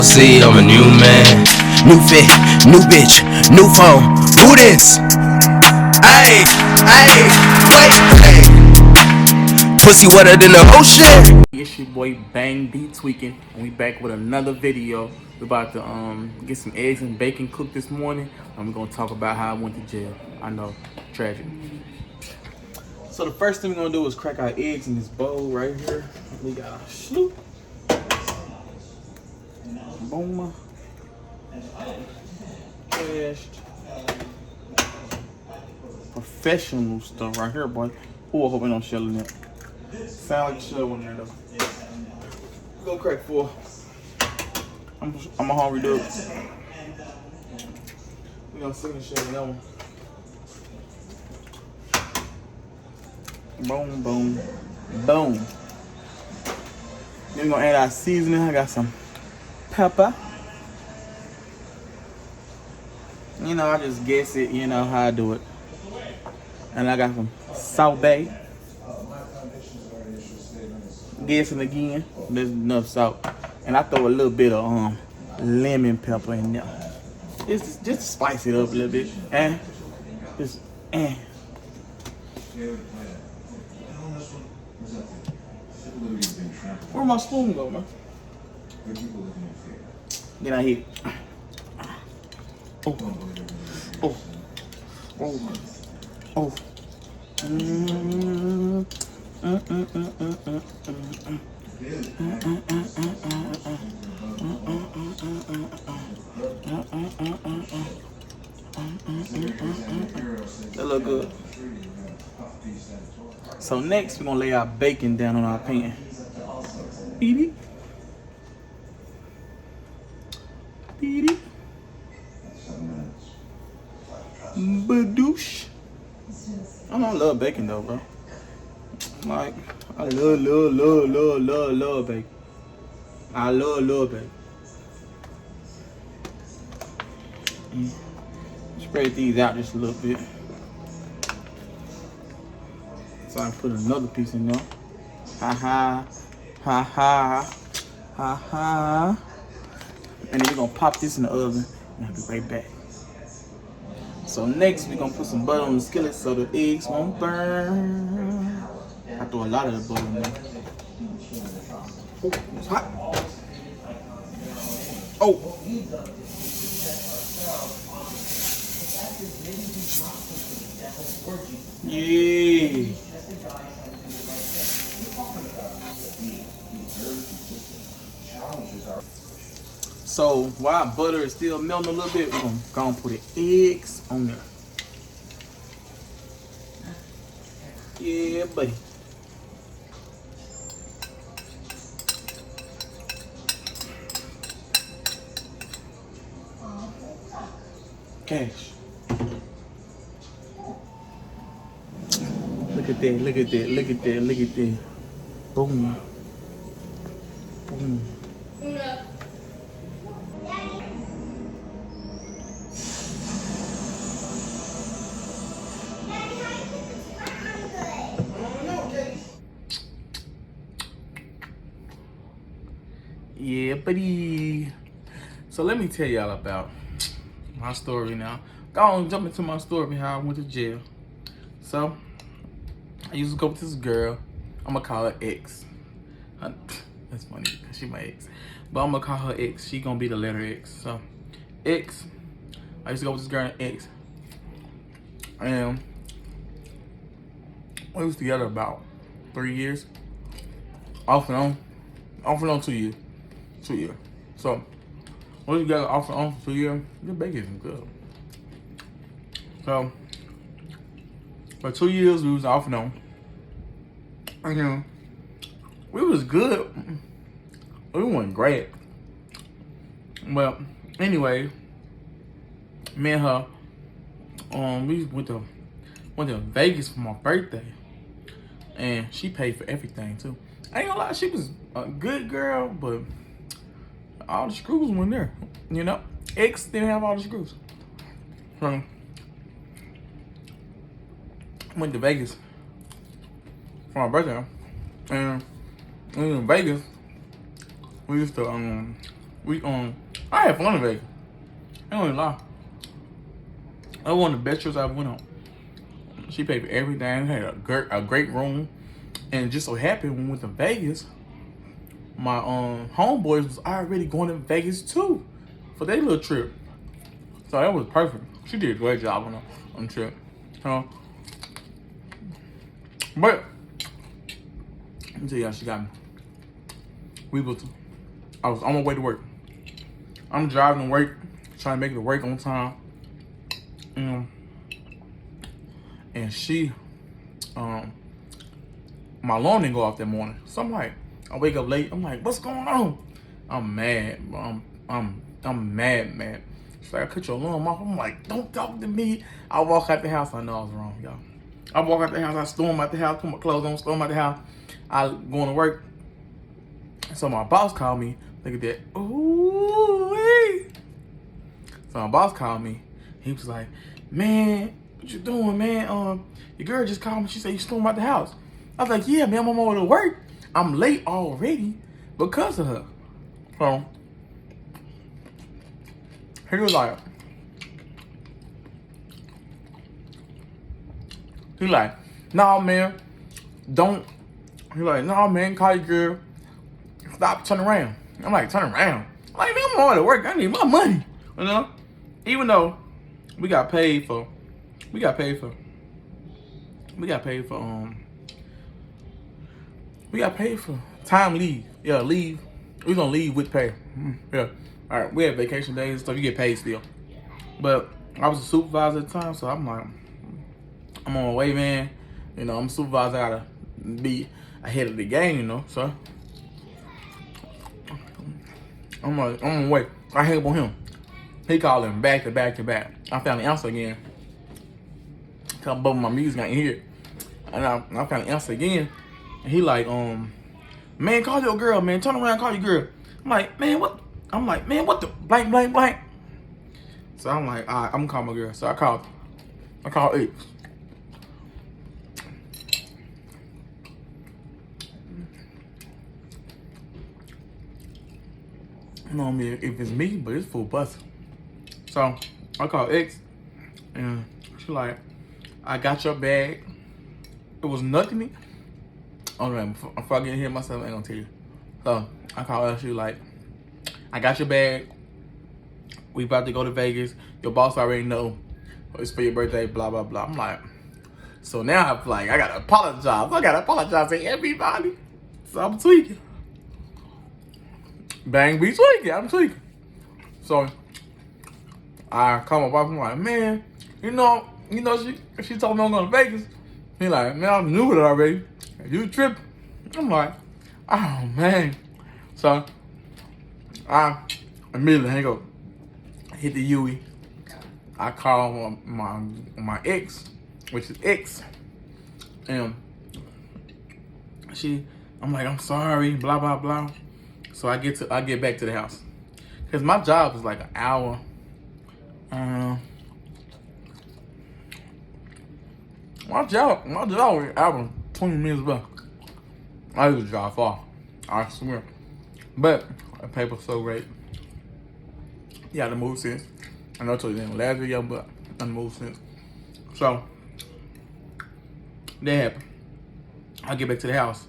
See, I'm a new man, new fit, new bitch, new phone. Who this? Ayy, ayy, wait, ayy. Pussy wetter than the ocean. It's your boy Bang B Tweaking, and we back with another video. We're about to get some eggs and bacon cooked this morning. I'm gonna talk about how I went to jail. I know, tragic. So the first thing we're gonna do is crack our eggs in this bowl right here. We got a sloop. Boom. Cashed. Professional stuff right here, boy. Oh, I hope I don't shell in it. Sound like shell in there though. Go crack 4. I'm a hungry dude. We gonna sing the shit in that one. Boom, boom, boom. Then we gonna add our seasoning. I got some pepper. You know, I just guess it, you know how I do it. And I got some Salt Bae. Guessing again, there's enough salt. And I throw a little bit of lemon pepper in there. Just to spice it up a little bit. And where my spoon go, man? Then I hit it. Oh. Oh. Oh. Oh. That look good. So next we're gonna lay our bacon down on our pan. Beat it. Beat it. Badoosh. I love bacon though, bro. Like, I love bacon. I love bacon. Spread these out just a little bit. So I can put another piece in there. Ha ha. Ha ha. Ha ha. And then we're gonna pop this in the oven and I'll be right back. So next we're gonna put some butter on the skillet so the eggs won't burn. I throw a lot of the butter in there. Oh, it's hot. Oh. Yeah. So while butter is still melting a little bit, we're gonna go and put the eggs on there. Yeah, buddy. Cash. Look at that, look at that, look at that, look at that. Boom. Boom. Yeah, buddy. So let me tell y'all about my story now. Go on, jump into my story how I went to jail. So I used to go with this girl. I'm gonna call her X. That's funny because she my ex. But I'm gonna call her X. She gonna be the letter X. So X. I used to go with this girl named X. And we was together about 3 years. Off and on. Off and on 2 years. 2 years. So we was together off and on for 2 years. The bacon is good. So for 2 years we was off and on. And you know, we was good. We weren't great. But anyway, me and her, we went to Vegas for my birthday. And she paid for everything too. I ain't gonna lie, she was a good girl, but all the screws went there. You know? X didn't have all the screws. So went to Vegas for my birthday. And when we were in Vegas, we used to I had fun in Vegas. I don't even lie. That was one of the best trips I ever went on. She paid for everything. Had a great room, and just so happened when we went to Vegas, my homeboys was already going to Vegas too for their little trip. So that was perfect. She did a great job on the trip. But let me tell you how she got me. I was on my way to work. I'm driving to work, trying to make it to work on time. And she, my alarm didn't go off that morning. So I'm like, I wake up late. I'm like, what's going on? I'm mad, bro. I'm mad. She's like, I cut your alarm off. I'm like, don't talk to me. I walk out the house. I know I was wrong, y'all. I walk out the house. I storm out the house. Put my clothes on. Storm out the house. I going to work. So my boss called me. Look at that. Ooh, wait. So my boss called me. He was like, man, what you doing, man? Your girl just called me. She said you stormed out the house. I was like, yeah, man, I'm on my way to work. I'm late already because of her. So he was like, nah, man, don't. He like, nah, man, call your girl. Stop, turn around. I'm like, turn around. I'm like, man, I'm on to work. I need my money, you know. Even though we got paid for time leave. Yeah, leave. We gonna leave with pay. Yeah. All right, we have vacation days and stuff. You get paid still. But I was a supervisor at the time, so I'm like, I'm on my way, man. You know, I'm a supervisor. I gotta be ahead of the game, you know. So I'm on my way. I hang up on him. He called him back to back to back. I found the answer again. Cause both my music I ain't hear. And I found the answer again. And he like, man, call your girl, man. Turn around, call your girl. I'm like, man, what? I'm like, man, what the blank, blank, blank. So I'm like, all right, I'm gonna call my girl. So I called X. You know what I mean? If it's me, but it's full bus. So I called X, and she like, I got your bag. It was nothing. Oh man, before I get here myself, I ain't gonna tell you. So I called her. She was like, I got your bag. We about to go to Vegas. Your boss already know. It's for your birthday. Blah blah blah. I'm like, so now I'm like, I gotta apologize. I gotta apologize to everybody. So I'm tweaking. Bang, be tweaking. I'm tweaking. So I call my boss. I'm like, man, you know, she told me I'm going to Vegas. He like, man, I knew it already. You tripping? I'm like, oh man. So I immediately hang up, hit the UE. I call my ex, which is X, and I'm like, I'm sorry, blah blah blah. So I get back to the house, cause my job is like an hour. My job is an hour 20 minutes back. I used to drive far, I swear. But the paper's so great. Yeah, the move since. I know I told you in the last video, but I moved since. So that happened. I get back to the house.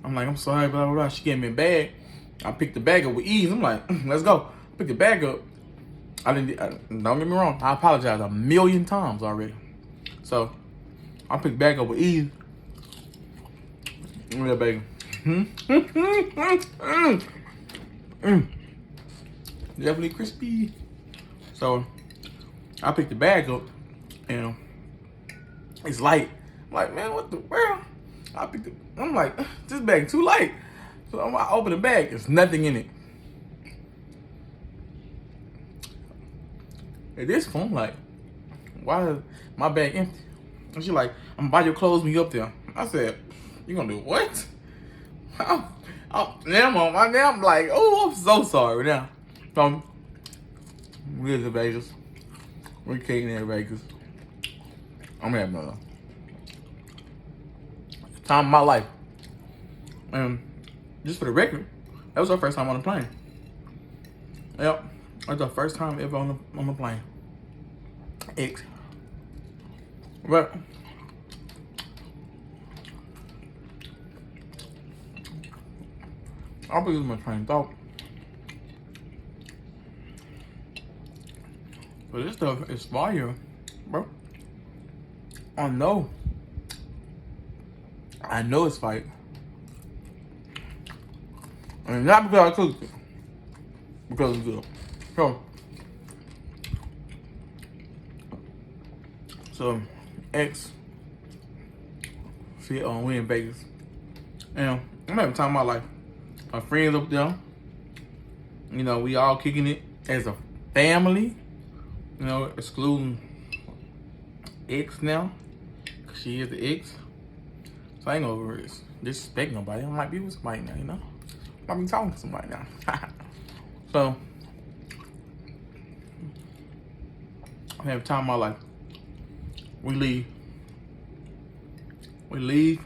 I'm like, I'm sorry, blah blah blah. She gave me a bag. I picked the bag up with ease. I'm like, let's go. I picked the bag up. Don't get me wrong. I apologize a million times already. So I picked the bag up with ease. Give me that bag. Definitely crispy. So I picked the bag up and it's light. I'm like, man, what the world? I'm like, this bag too light. So I open the bag, there's nothing in it. At this point, I'm like, why is my bag empty? And she's like, I'm gonna buy your clothes when you up there. I said, you gonna do what? Now I'm like, oh, I'm so sorry now. So we're to Vegas. We're kicking in Vegas. I'm having a time of my life. And just for the record, that was our first time on a plane. Yep, that's the first time ever on the plane. X. But I'll be using my train of thought. But this stuff is fire, bro. I know it's fire. And not because I cooked it. Because it's good. So X, see, we in Vegas. And I'm having time of my life. My friends up there, you know, we all kicking it as a family, you know, excluding X now. She is the X. So I ain't gonna disrespect nobody. I might be with somebody now, you know. I might be talking to somebody now. So I'm having time of my life. We leave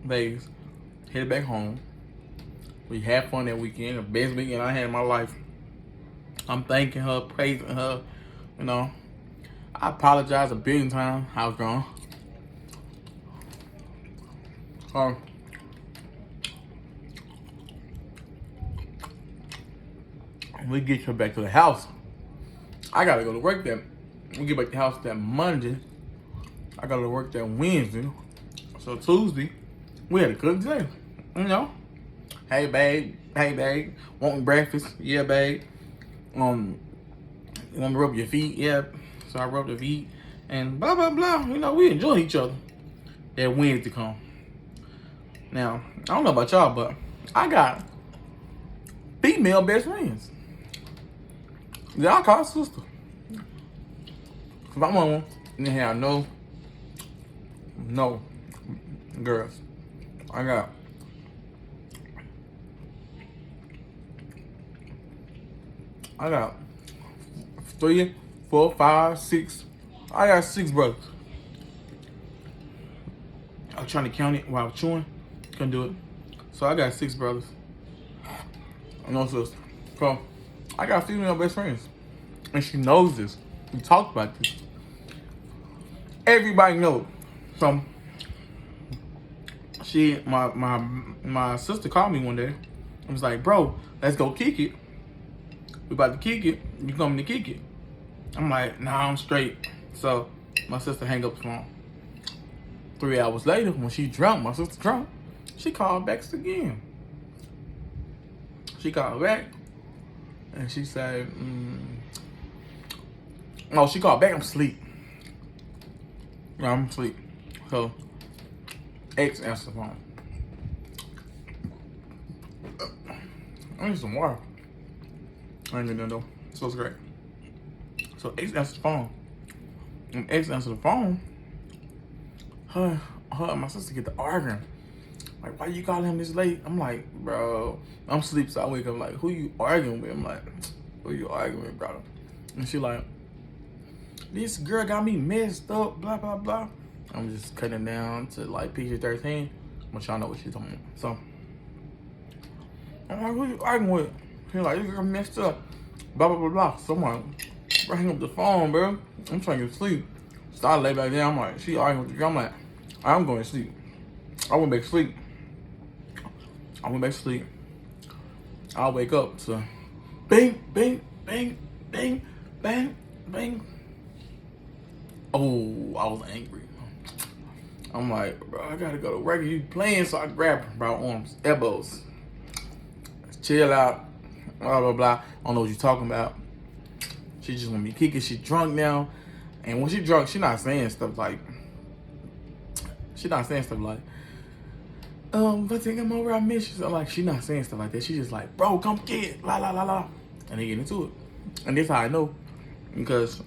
Vegas, head back home. We had fun that weekend, the best weekend I had in my life. I'm thanking her, praising her, you know. I apologize a billion times. I was wrong. We get her back to the house. I gotta go to work that. We get back to the house that Monday. I gotta work that Wednesday. So Tuesday, we had a good day. You know. Hey babe, wanting breakfast? Yeah, babe. You want to rub your feet? Yeah. So I rubbed her feet and blah blah blah. You know, we enjoy each other. That Wednesday come. Now, I don't know about y'all, but I got female best friends. Y'all call her sister. Cause I'm on one. And then have no girls. I got 3, 4, 5, 6. I got 6 brothers. I was trying to count it while I was chewing. Couldn't do it. So I got 6 brothers. No sister. So I got female best friends. And she knows this. We talked about this. Everybody knows. So my sister called me one day and was like, bro, let's go kick it. We about to kick it. You coming to kick it? I'm like, nah, I'm straight. So my sister hang up the phone. 3 hours later, when she drunk, my sister drunk, she called back again. She called back and she said, no, she called back, I'm asleep. Yeah, I'm asleep. So X answered the phone. I need some water. I ain't getting though. So it's great. So X answered the phone. When X answered the phone, her and my sister get to arguing. Like, why you calling him this late? I'm like, bro, I'm asleep, so I wake up like, who you arguing with? I'm like, who you arguing with, bro? And she like, this girl got me messed up, blah, blah, blah. I'm just cutting it down to like PG-13, but y'all know what she's talking about. So I'm like, who you arguing with? He like, this girl messed up, blah, blah, blah, blah. So I'm like, bro, hang up the phone, bro. I'm trying to get to sleep. So I lay back down. I'm like, she arguing with the girl. I'm like, I'm going to sleep. I went back to sleep. I wake up to bang, bang, bang, bang, bang, bang. Oh, I was angry. I'm like, bro, I gotta go to work. You playing, so I grab her by her arms, elbows. Chill out, blah, blah, blah. I don't know what you're talking about. She just want me to kick it. She drunk now. And when she drunk, she not saying stuff like, but think I'm over, I miss you. So like, she not saying stuff like that. She just like, bro, come get it, la, la, la, la. And they get into it. And this how I know. Because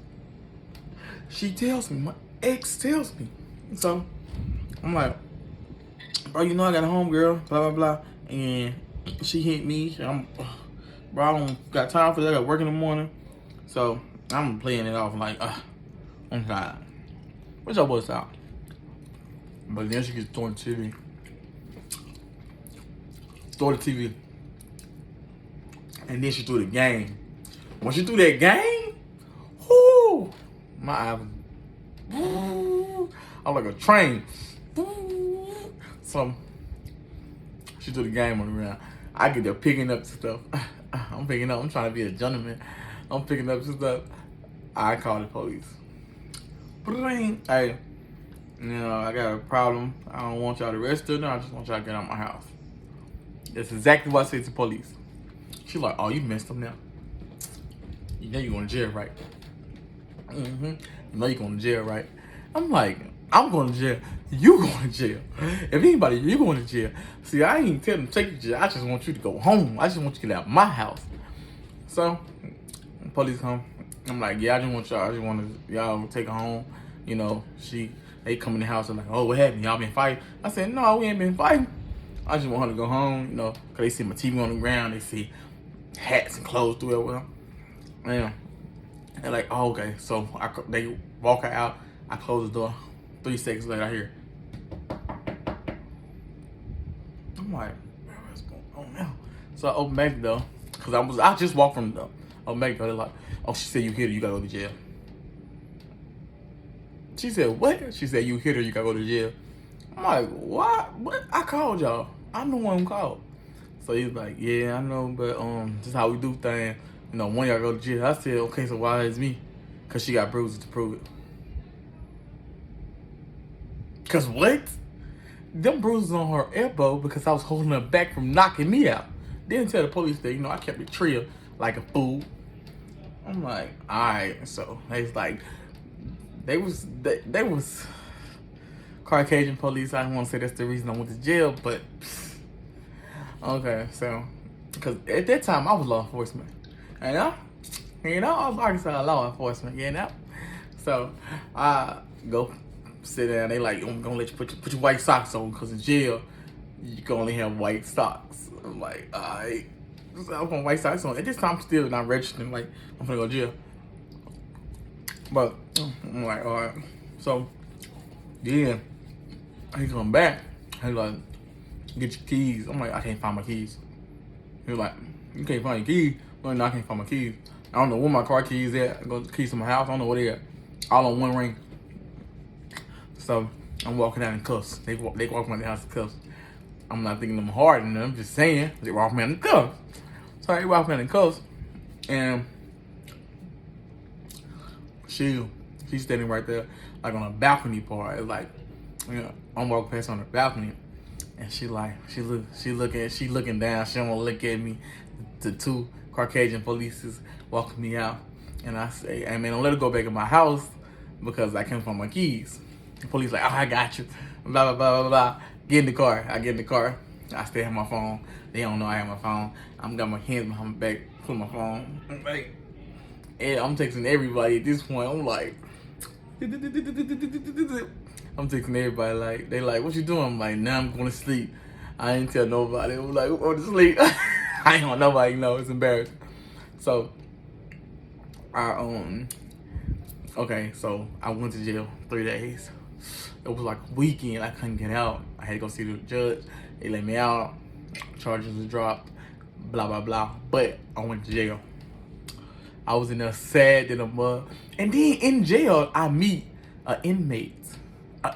she tells me, my ex tells me. So I'm like, bro, you know I got a homegirl, blah, blah, blah. And she hit me. Bro, I don't got time for that. I got work in the morning. So I'm playing it off like, I'm tired. What's your voice out? But then she gets throwing the TV. Throw the TV. And then she threw the game. When she threw that game, whoo, my eye was, I was like a train. So she threw the game on the ground. I get there picking up stuff. I'm picking up. I'm trying to be a gentleman. I'm picking up stuff. I call the police. Hey, I got a problem. I don't want y'all to arrest her. No, I just want y'all to get out of my house. That's exactly what I said to the police. She's like, oh, you messed up now. You know you're going to jail, right? Mm-hmm. You know you're going to jail, right? I'm like, I'm going to jail. You going to jail. If anybody, you going to jail. See, I ain't telling them to take you to jail. I just want you to go home. I just want you to get out of my house. So, police come. I'm like, yeah, I just want y'all to take her home. You know, they come in the house and like, oh, what happened? Y'all been fighting? I said, no, we ain't been fighting. I just want her to go home, you know, because they see my TV on the ground. They see hats and clothes through it with them. And they're like, oh, okay. So they walk her out. I close the door. 3 seconds later, I hear. I'm like, what's going on now? So I open back the door. Because I just walked from the door. Open back the door. They're like, oh, she said you hit her. You got to go to jail. She said, what? She said, you hit her. You got to go to jail. I'm like, what? I called y'all. I'm the one who called. So he's like, yeah, I know, but this is how we do things. You know, one y'all go to jail. I said, okay, so why is me? Because she got bruises to prove it. Because what? Them bruises on her elbow because I was holding her back from knocking me out. Didn't tell the police that, I kept it trill like a fool. I'm like, all right. So it's like, they was Caucasian police. I don't want to say that's the reason I went to jail, but okay. So, because at that time I was law enforcement, and I was Arkansas law enforcement, So I go sit down. They like, I'm gonna let you put your white socks on because in jail you can only have white socks. I'm like, all right. So I'm putting white socks on. At this time, I'm still not registering. Like, I'm gonna go to jail. But I'm like, all right. So yeah, he come back. He like, get your keys. I'm like, I can't find my keys. He was like, you can't find your keys? No, I can't find my keys. I don't know where my car keys at. I go to the keys to my house. I don't know where they at. All on one ring. So I'm walking out in cuffs. They walk around the house in cuffs. I'm not thinking them hard, and I'm just saying they walk around in cuffs. So they walk around in cuffs, and she's standing right there, like on a balcony part. It's like, I'm walking past on the balcony, and she looking down. She don't want to look at me. The 2 Caucasian polices walking me out, and I say, hey man, don't let her go back in my house because I can't find my keys. The police like, oh, I got you. Blah, blah, blah, blah, blah. Get in the car. I get in the car. I still have my phone. They don't know I have my phone. I'm got my hands behind my back, put my phone. I'm like, yeah, I'm texting everybody at this point. I'm like, I'm texting everybody. Like, they like, what you doing? I'm like, nah, I'm going to sleep. I ain't tell nobody. I'm like, I'm going to sleep. I ain't want nobody to know. It's embarrassing. So, okay, so I went to jail 3 days. It was like a weekend. I couldn't get out. I had to go see the judge. They let me out. Charges were dropped. Blah, blah, blah. But I went to jail. I was in there sad in the mud. And then in jail, I meet an inmate. I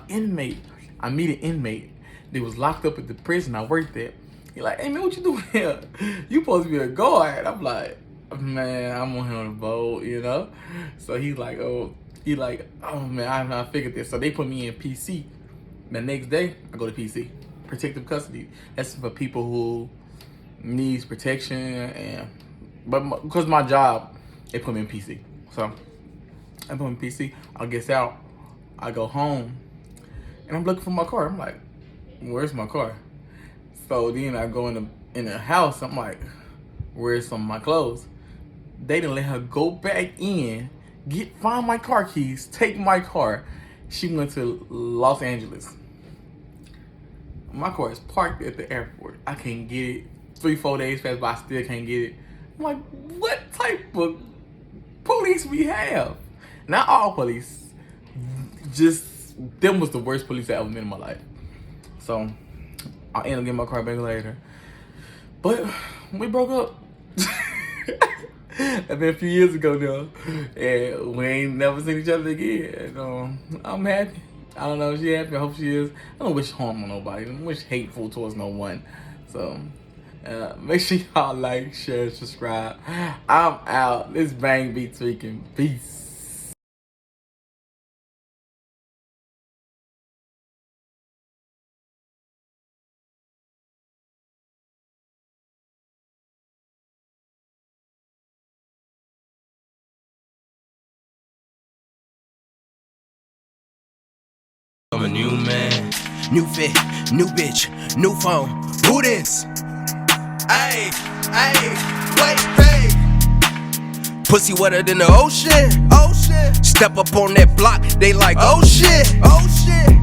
meet an inmate that was locked up at the prison I worked at. He like, hey man, what you doing here? You supposed to be a guard. I'm like, man, I'm on here on the boat, So he's like, oh man, I figured this. So they put me in PC. The next day, I go to PC, protective custody. That's for people who needs protection, but because my job, they put me in PC. So I put me in PC. I get out. I go home, and I'm looking for my car. I'm like, where's my car? So then I go in the house. I'm like, where's some of my clothes? They didn't let her go back in, find my car keys, take my car. She went to Los Angeles. My car is parked at the airport. I can't get it. 3-4 days passed by, I still can't get it. I'm like, what type of police we have? Not all police. Just them was the worst police I ever met in my life. So I ended up getting my car back later. But we broke up. That been a few years ago now. And we ain't never seen each other again. And, I'm happy. I don't know if she happy. I hope she is. I don't wish harm on nobody. I don't wish hateful towards no one. So, make sure y'all like, share, subscribe. I'm out. This Bang be tweaking. Peace. I'm a new man, new fit, new bitch, new phone. Who this? Ayy, ayy, wait, hey. Pussy wetter than the ocean. Step up on that block, they like, oh shit, oh shit.